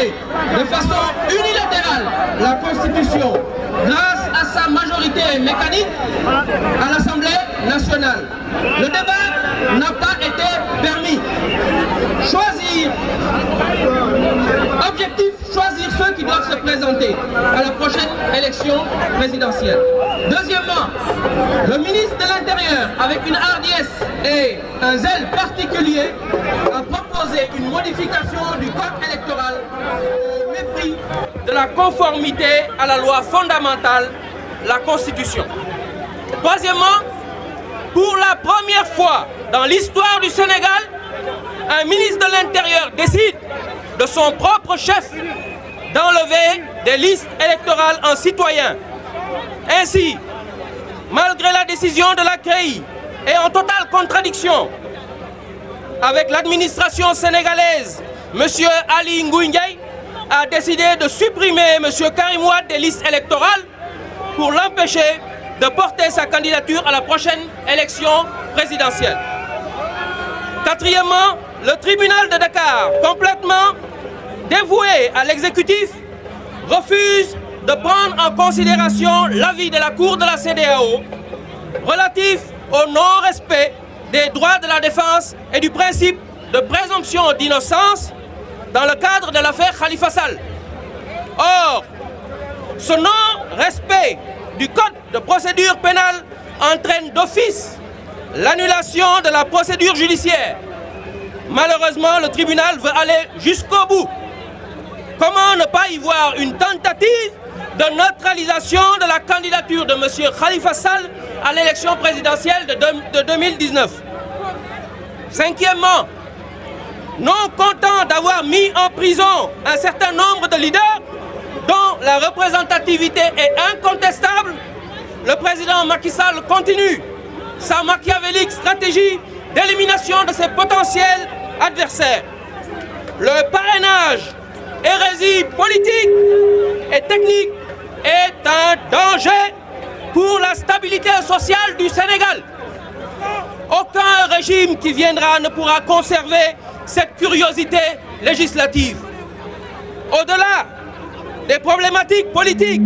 modifier de façon unilatérale la Constitution grâce à sa majorité mécanique à l'Assemblée nationale. Le débat n'a pas été permis. Choisir, objectif, choisir ceux qui doivent se présenter à la prochaine élection présidentielle. Deuxièmement, le ministre de l'Intérieur, avec une hardiesse et un zèle particulier, a proposé une modification du code électoral au mépris de la conformité à la loi fondamentale, la Constitution. Troisièmement, pour la première fois dans l'histoire du Sénégal, un ministre de l'Intérieur décide de son propre chef d'enlever des listes électorales en citoyens. Ainsi, malgré la décision de la CREI et en totale contradiction avec l'administration sénégalaise, M. Ali Ngouille Ndiaye a décidé de supprimer M. Karim Wade des listes électorales pour l'empêcher de porter sa candidature à la prochaine élection présidentielle. Quatrièmement, le tribunal de Dakar, complètement dévoué à l'exécutif, refuse de prendre en considération l'avis de la Cour de la CEDEAO relatif au non-respect des droits de la défense et du principe de présomption d'innocence dans le cadre de l'affaire Khalifa Sall. Or, ce non-respect du Code de procédure pénale entraîne d'office l'annulation de la procédure judiciaire. Malheureusement, le tribunal veut aller jusqu'au bout. Comment ne pas y voir une tentative de neutralisation de la candidature de M. Khalifa Sall à l'élection présidentielle de 2019. Cinquièmement, non content d'avoir mis en prison un certain nombre de leaders dont la représentativité est incontestable, le président Macky Sall continue sa machiavélique stratégie d'élimination de ses potentiels adversaires. Le parrainage, hérésie politique et technique, est un danger pour la stabilité sociale du Sénégal. Aucun régime qui viendra ne pourra conserver cette curiosité législative. Au-delà des problématiques politiques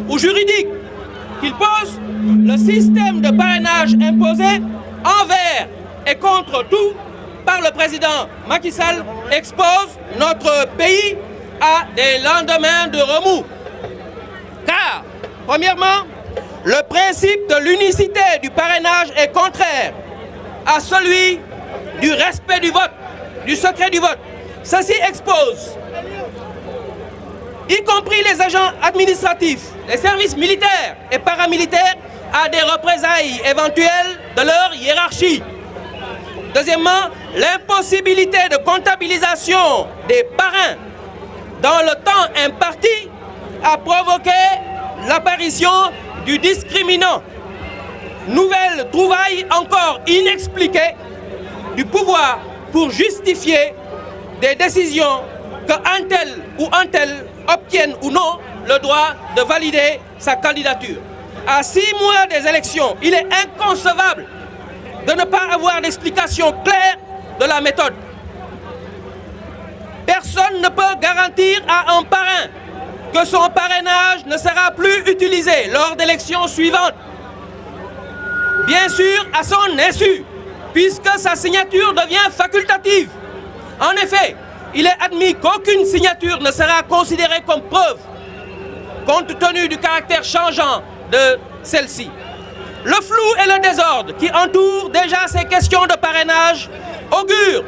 ou juridiques qu'il pose, le système de parrainage imposé envers et contre tout par le président Macky Sall expose notre pays à des lendemains de remous. Car, premièrement, le principe de l'unicité du parrainage est contraire à celui du respect du vote, du secret du vote. Ceci expose, y compris les agents administratifs, les services militaires et paramilitaires, à des représailles éventuelles de leur hiérarchie. Deuxièmement, l'impossibilité de comptabilisation des parrains dans le temps imparti a provoqué l'apparition du discriminant. Nouvelle trouvaille encore inexpliquée du pouvoir pour justifier des décisions que un tel ou un tel obtienne ou non le droit de valider sa candidature. À 6 mois des élections, il est inconcevable de ne pas avoir d'explication claire de la méthode. Personne ne peut garantir à un parrain que son parrainage ne sera plus utilisé lors d'élections suivantes. Bien sûr, à son insu, puisque sa signature devient facultative. En effet, il est admis qu'aucune signature ne sera considérée comme preuve, compte tenu du caractère changeant de celle-ci. Le flou et le désordre qui entourent déjà ces questions de parrainage augurent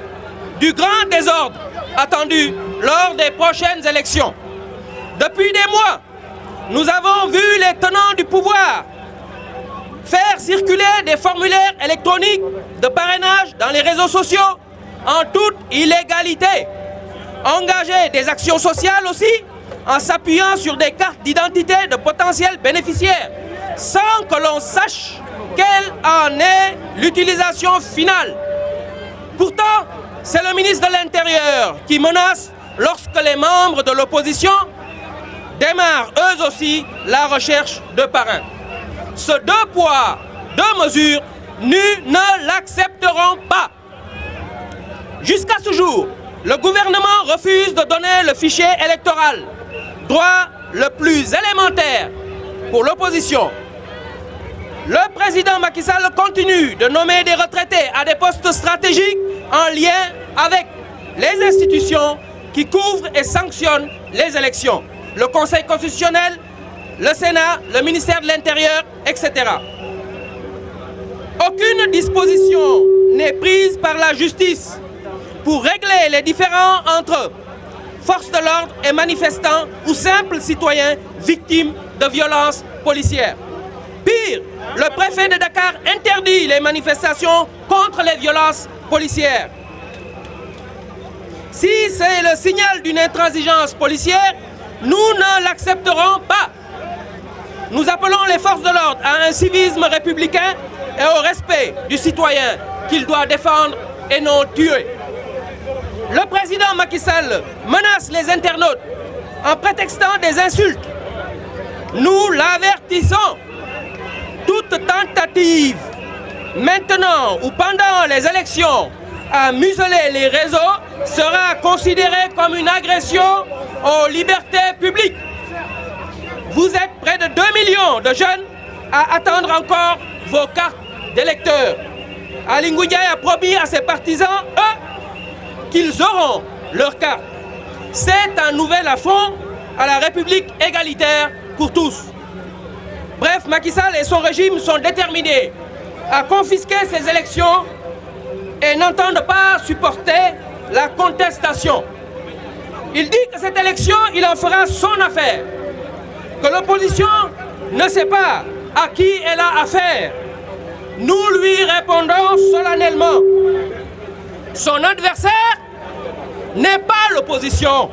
du grand désordre attendu lors des prochaines élections. Depuis des mois, nous avons vu les tenants du pouvoir faire circuler des formulaires électroniques de parrainage dans les réseaux sociaux en toute illégalité, engager des actions sociales aussi en s'appuyant sur des cartes d'identité de potentiels bénéficiaires sans que l'on sache quelle en est l'utilisation finale. Pourtant, c'est le ministre de l'Intérieur qui menace lorsque les membres de l'opposition démarrent eux aussi la recherche de parrains. Ce 2 poids, 2 mesures, nous ne l'accepterons pas. Jusqu'à ce jour, Le gouvernement refuse de donner le fichier électoral, droit le plus élémentaire pour l'opposition. Le président Macky Sall continue de nommer des retraités à des postes stratégiques en lien avec les institutions qui couvrent et sanctionnent les élections. Le Conseil constitutionnel, le Sénat, le ministère de l'Intérieur, etc. Aucune disposition n'est prise par la justice pour régler les différends entre forces de l'ordre et manifestants ou simples citoyens victimes de violences policières. Pire, le préfet de Dakar interdit les manifestations contre les violences policières. Si c'est le signal d'une intransigeance policière, nous ne l'accepterons pas. Nous appelons les forces de l'ordre à un civisme républicain et au respect du citoyen qu'il doit défendre et non tuer. Le président Macky Sall menace les internautes en prétextant des insultes. Nous l'avertissons. Toute tentative, maintenant ou pendant les élections, à museler les réseaux sera considérée comme une agression aux libertés publiques. Vous êtes près de 2 millions de jeunes à attendre encore vos cartes d'électeurs. Aly Ngouille Ndiaye a promis à ses partisans, eux, qu'ils auront leurs cartes. C'est un nouvel affront à la République égalitaire pour tous. Bref, Macky Sall et son régime sont déterminés à confisquer ces élections et n'entendent pas supporter la contestation. Il dit que cette élection, il en fera son affaire, que l'opposition ne sait pas à qui elle a affaire. Nous lui répondons solennellement. Son adversaire n'est pas l'opposition.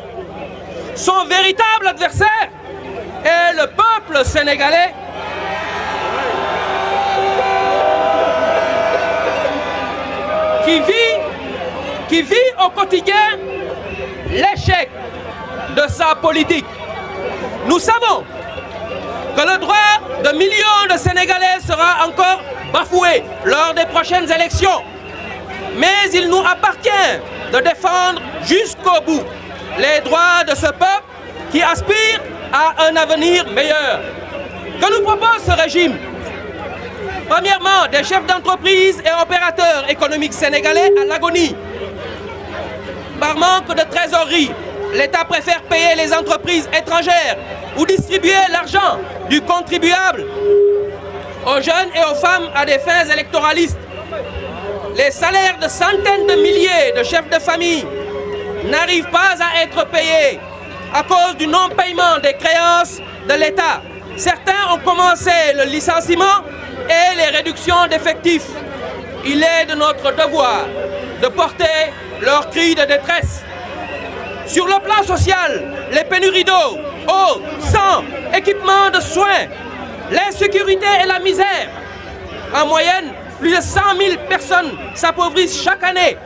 Son véritable adversaire est le peuple sénégalais qui vit au quotidien l'échec de sa politique. Nous savons que le droit de millions de Sénégalais sera encore bafoué lors des prochaines élections. Mais il nous appartient de défendre jusqu'au bout les droits de ce peuple qui aspire à un avenir meilleur. Que nous propose ce régime? Premièrement, des chefs d'entreprise et opérateurs économiques sénégalais à l'agonie. Par manque de trésorerie, l'État préfère payer les entreprises étrangères ou distribuer l'argent du contribuable aux jeunes et aux femmes à des fins électoralistes. Les salaires de centaines de milliers de chefs de famille n'arrivent pas à être payés à cause du non-paiement des créances de l'État. Certains ont commencé le licenciement et les réductions d'effectifs. Il est de notre devoir de porter leurs cris de détresse. Sur le plan social, les pénuries d'eau, sang, équipements de soins, l'insécurité et la misère. En moyenne, plus de 100 000 personnes s'appauvrissent chaque année.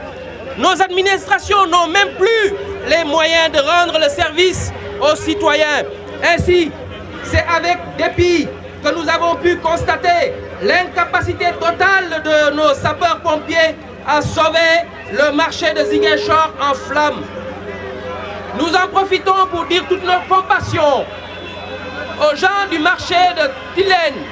Nos administrations n'ont même plus les moyens de rendre le service aux citoyens. Ainsi, c'est avec dépit que nous avons pu constater l'incapacité totale de nos sapeurs-pompiers à sauver le marché de Ziguinchor en flammes. Nous en profitons pour dire toute notre compassion aux gens du marché de Tilène.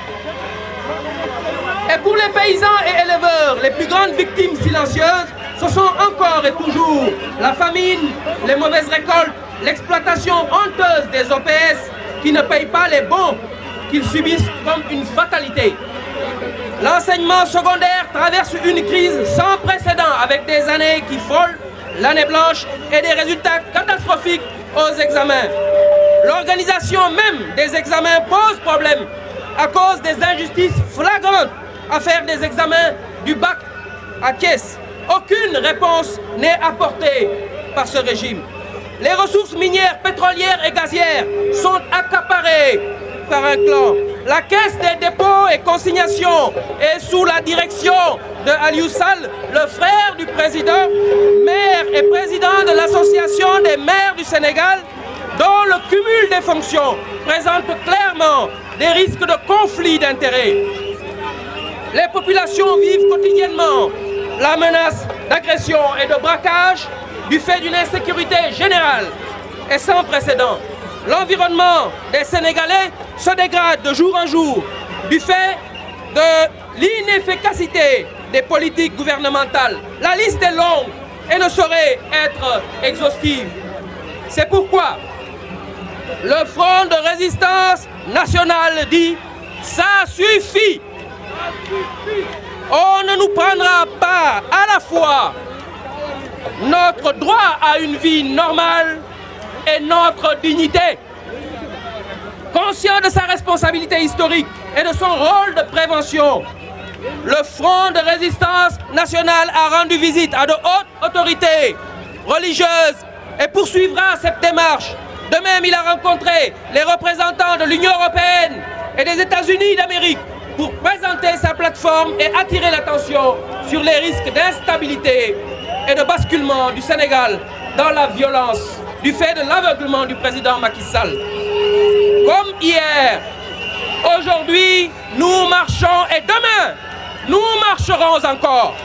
Et pour les paysans et éleveurs, les plus grandes victimes silencieuses, ce sont encore et toujours la famine, les mauvaises récoltes, l'exploitation honteuse des OPS qui ne payent pas les bons qu'ils subissent comme une fatalité. L'enseignement secondaire traverse une crise sans précédent avec des années qui frôlent l'année blanche et des résultats catastrophiques aux examens. L'organisation même des examens pose problème à cause des injustices flagrantes à faire des examens du bac à caisse. Aucune réponse n'est apportée par ce régime. Les ressources minières, pétrolières et gazières sont accaparées par un clan. La caisse des dépôts et consignations est sous la direction de Aliou Sall, le frère du président, maire et président de l'association des maires du Sénégal, dont le cumul des fonctions présente clairement des risques de conflit d'intérêts. Les populations vivent quotidiennement la menace d'agression et de braquage du fait d'une insécurité générale et sans précédent. L'environnement des Sénégalais se dégrade de jour en jour du fait de l'inefficacité des politiques gouvernementales. La liste est longue et ne saurait être exhaustive. C'est pourquoi le Front de résistance nationale dit « ça suffit ». On ne nous prendra pas à la fois notre droit à une vie normale et notre dignité. Conscient de sa responsabilité historique et de son rôle de prévention, le Front de résistance nationale a rendu visite à de hautes autorités religieuses et poursuivra cette démarche. De même, il a rencontré les représentants de l'Union européenne et des États-Unis d'Amérique pour présenter sa plateforme et attirer l'attention sur les risques d'instabilité et de basculement du Sénégal dans la violence du fait de l'aveuglement du président Macky Sall. Comme hier, aujourd'hui, nous marchons et demain, nous marcherons encore.